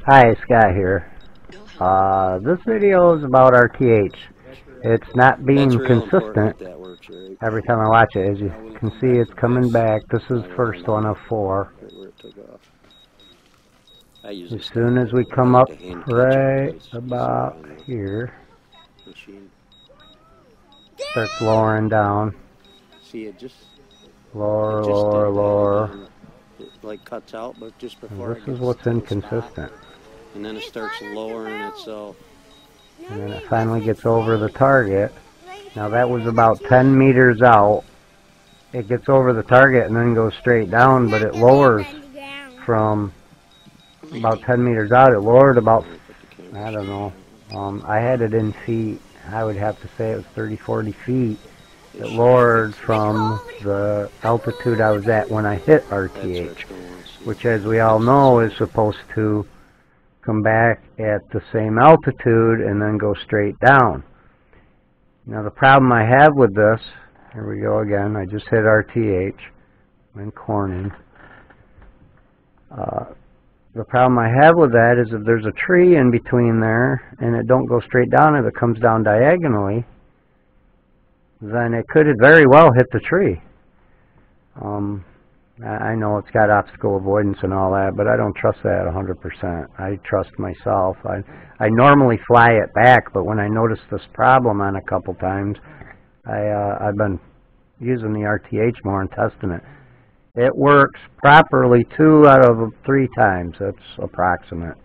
Hi, Scott here. This video is about RTH. It's not being consistent every time I watch it. As you can see, it's coming back. This is the first one of 4. As soon as we come up right about here, starts lowering down. See, it just lower. It like cuts out, but just before This is what's inconsistent. And then it starts lowering itself. And then it finally gets over the target. Now that was about 10 meters out. It gets over the target and then goes straight down, but it lowers from about 10 meters out. It lowered about, I don't know, I had it in feet. I would have to say it was 30-40 feet. It lowered from the altitude I was at when I hit RTH, which, as we all know, is supposed to come back at the same altitude and then go straight down. Now the problem I have with this, here we go again, I just hit RTH in Corning. The problem I have with that is if there's a tree in between there and it don't go straight down, if it comes down diagonally, then it could very well hit the tree. I know it's got obstacle avoidance and all that, but I don't trust that 100%. I trust myself. I normally fly it back, but when I noticed this problem on a couple times, I've been using the RTH more and testing it. It works properly 2 out of 3 times. That's approximate.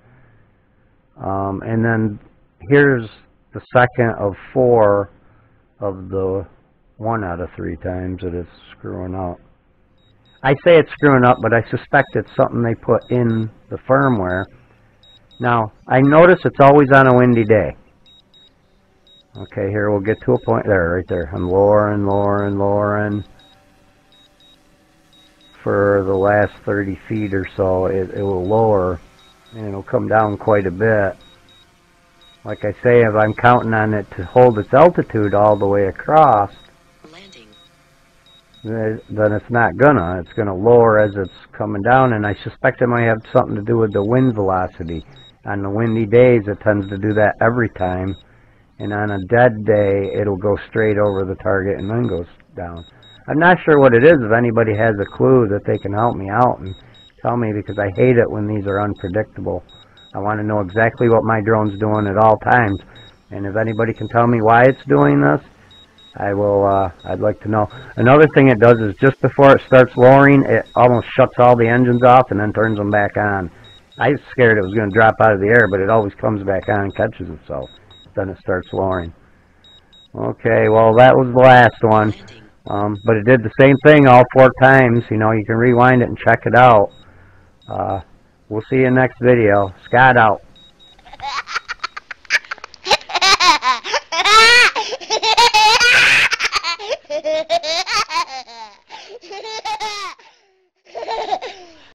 And then here's the second of 4 of the 1 out of 3 times that it's screwing up. I say it's screwing up, but I suspect it's something they put in the firmware. Now, I notice it's always on a windy day. Okay, here we'll get to a point there, right there. I'm lowering. For the last 30 feet or so, it will lower, and it'll come down quite a bit. Like I say, if I'm counting on it to hold its altitude all the way across, then it's not gonna. It's gonna lower as it's coming down, and I suspect it might have something to do with the wind velocity. On the windy days, it tends to do that every time, and on a dead day, it'll go straight over the target and then goes down. I'm not sure what it is. If anybody has a clue that they can help me out and tell me, because I hate it when these are unpredictable. I want to know exactly what my drone's doing at all times, and if anybody can tell me why it's doing this, I will. I'd like to know. Another thing it does is just before it starts lowering, it almost shuts all the engines off and then turns them back on. I was scared it was going to drop out of the air, but it always comes back on and catches itself. Then it starts lowering. Okay, well that was the last one. But it did the same thing all 4 times. You know, you can rewind it and check it out. We'll see you next video. Scott out.